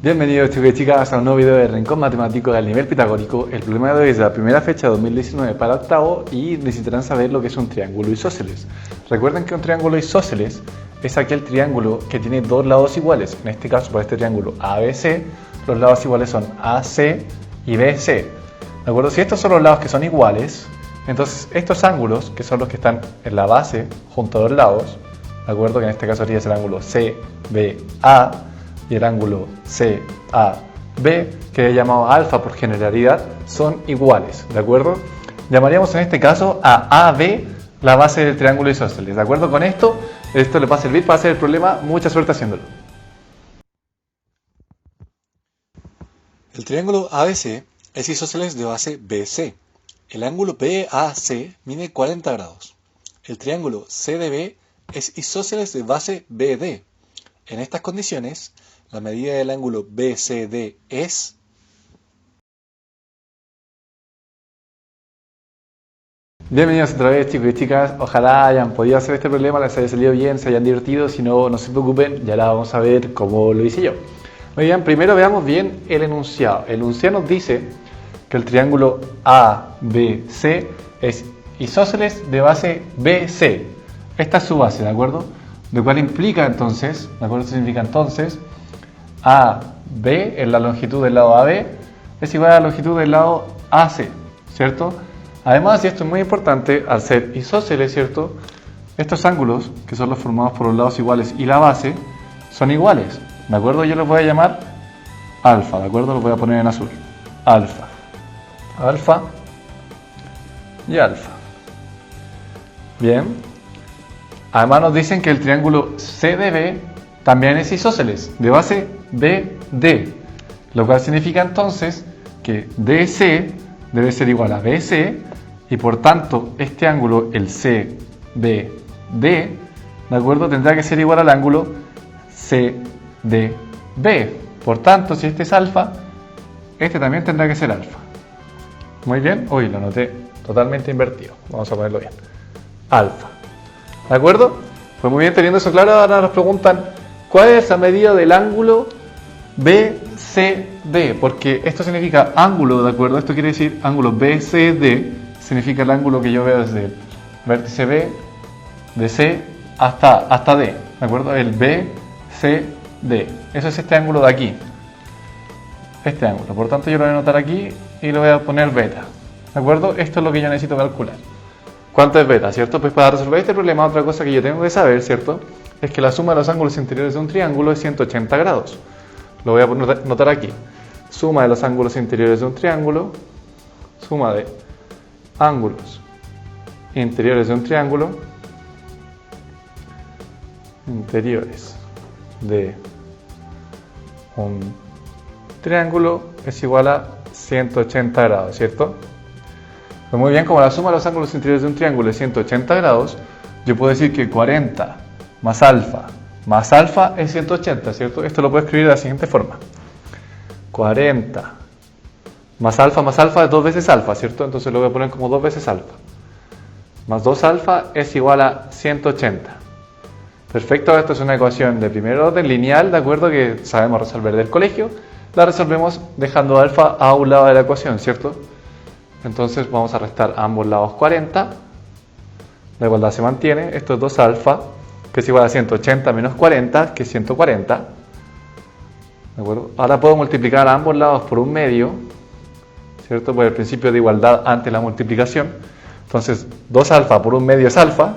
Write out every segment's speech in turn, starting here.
Bienvenidos chicos y chicas a un nuevo video de Rincón Matemático del nivel pitagórico. El problema de hoy es de la primera fecha de 2019 para octavo y necesitarán saber lo que es un triángulo isósceles. Recuerden que un triángulo isósceles es aquel triángulo que tiene dos lados iguales. En este caso, para este triángulo ABC, los lados iguales son AC y BC. ¿De acuerdo? Si estos son los lados que son iguales, entonces estos ángulos, que son los que están en la base junto a los lados, ¿de acuerdo? Que en este caso sería el ángulo CBA y el ángulo CAB, que he llamado alfa por generalidad, son iguales, ¿de acuerdo? Llamaríamos en este caso a AB la base del triángulo isósceles. ¿De acuerdo con esto? Esto le va a servir para hacer el problema. Mucha suerte haciéndolo. El triángulo ABC es isósceles de base BC. El ángulo BAC mide 40 grados. El triángulo CDB es isósceles de base BD. En estas condiciones, la medida del ángulo BCD es... Bienvenidos otra vez chicos y chicas, ojalá hayan podido hacer este problema, les haya salido bien, se hayan divertido, si no, no se preocupen, ya ahora vamos a ver cómo lo hice yo. Muy bien, primero veamos bien el enunciado. El enunciado nos dice que el triángulo ABC es isósceles de base BC. Esta es su base, ¿de acuerdo? Lo cual implica entonces, ¿de acuerdo? Esto significa entonces AB en la longitud del lado AB es igual a la longitud del lado AC, ¿cierto? Además, y esto es muy importante, al ser isósceles, ¿cierto? Estos ángulos, que son los formados por los lados iguales y la base, son iguales, ¿de acuerdo? Yo los voy a llamar alfa, ¿de acuerdo? Los voy a poner en azul. Alfa. Alfa y alfa. Bien. Además nos dicen que el triángulo CDB también es isósceles, de base BD, lo cual significa entonces que DC debe ser igual a BC y por tanto este ángulo, el CBD, ¿de acuerdo? Tendrá que ser igual al ángulo CDB. Por tanto, si este es alfa, este también tendrá que ser alfa. Muy bien, uy, lo noté totalmente invertido, vamos a ponerlo bien. Alfa. ¿De acuerdo? Pues muy bien, teniendo eso claro, ahora nos preguntan ¿cuál es la medida del ángulo BCD? Porque esto significa ángulo, ¿de acuerdo? Esto quiere decir ángulo BCD, significa el ángulo que yo veo desde el vértice B, de C hasta D, ¿de acuerdo? El BCD. Eso es este ángulo de aquí. Este ángulo. Por tanto, yo lo voy a anotar aquí y lo voy a poner beta. ¿De acuerdo? Esto es lo que yo necesito calcular. ¿Cuánto es beta, cierto? Pues para resolver este problema, otra cosa que yo tengo que saber, ¿cierto? Es que la suma de los ángulos interiores de un triángulo es 180 grados. Lo voy a anotar aquí. Suma de los ángulos interiores de un triángulo. Suma de ángulos interiores de un triángulo. Interiores de un triángulo es igual a 180 grados, ¿cierto? Pues muy bien, como la suma de los ángulos interiores de un triángulo es 180 grados, yo puedo decir que 40 más alfa es 180, ¿cierto? Esto lo puedo escribir de la siguiente forma. 40 más alfa es 2 veces alfa, ¿cierto? Entonces lo voy a poner como 2 veces alfa. Más 2 alfa es igual a 180. Perfecto, esto es una ecuación de primer orden lineal, ¿de acuerdo? Que sabemos resolver del colegio. La resolvemos dejando alfa a un lado de la ecuación, ¿cierto? Entonces vamos a restar a ambos lados 40. La igualdad se mantiene. Esto es 2 alfa, que es igual a 180 menos 40, que es 140. ¿De acuerdo? Ahora puedo multiplicar a ambos lados por un medio, ¿cierto? Por el principio de igualdad ante la multiplicación. Entonces 2 alfa por un medio es alfa.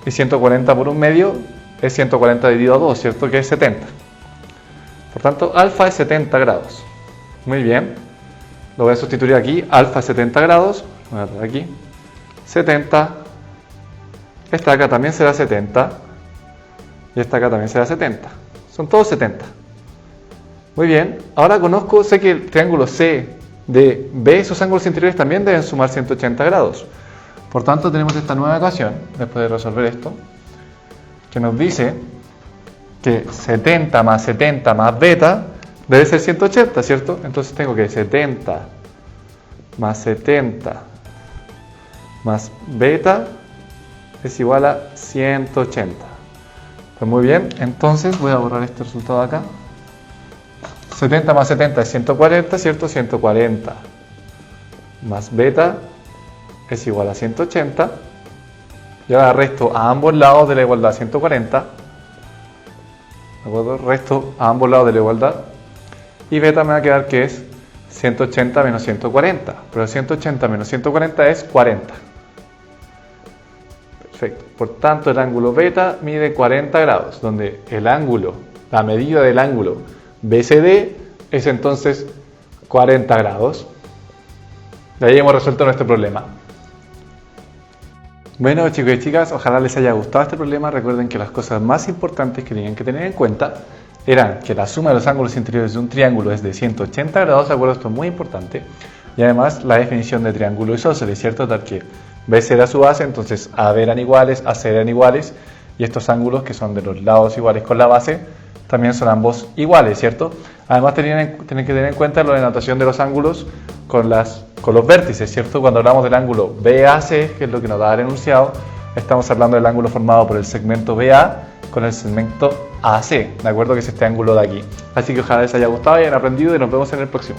Y 140 por un medio es 140 dividido a 2, ¿cierto? Que es 70. Por tanto, alfa es 70 grados. Muy bien. Lo voy a sustituir aquí, alfa es 70 grados, voy a poner aquí, 70, esta acá también será 70, y esta acá también será 70, son todos 70. Muy bien, ahora sé que el triángulo CDB, sus ángulos interiores también deben sumar 180 grados. Por tanto, tenemos esta nueva ecuación, después de resolver esto, que nos dice que 70 más beta debe ser 180, ¿cierto? Entonces tengo que 70 más beta es igual a 180. Pues muy bien, entonces voy a borrar este resultado de acá. 70 más 70 es 140, ¿cierto? 140 más beta es igual a 180. Y ahora resto a ambos lados de la igualdad 140. ¿De acuerdo? Resto a ambos lados de la igualdad. Y beta me va a quedar que es 180 menos 140. Pero 180 menos 140 es 40. Perfecto. Por tanto, el ángulo beta mide 40 grados, donde el ángulo, la medida del ángulo BCD es entonces 40 grados. De ahí hemos resuelto nuestro problema. Bueno, chicos y chicas, ojalá les haya gustado este problema. Recuerden que las cosas más importantes que tenían que tener en cuenta eran que la suma de los ángulos interiores de un triángulo es de 180 grados, ¿de acuerdo? Esto es muy importante. Y además la definición de triángulo isósceles, ¿cierto? Tal que BC era su base, entonces AB eran iguales, AC eran iguales, y estos ángulos que son de los lados iguales con la base, también son ambos iguales, ¿cierto? Además tienen que tener en cuenta la denotación de los ángulos con los vértices, ¿cierto? Cuando hablamos del ángulo BAC, que es lo que nos da el enunciado, estamos hablando del ángulo formado por el segmento BA con el segmento AC, ¿de acuerdo? Que es este ángulo de aquí. Así que ojalá les haya gustado y hayan aprendido y nos vemos en el próximo.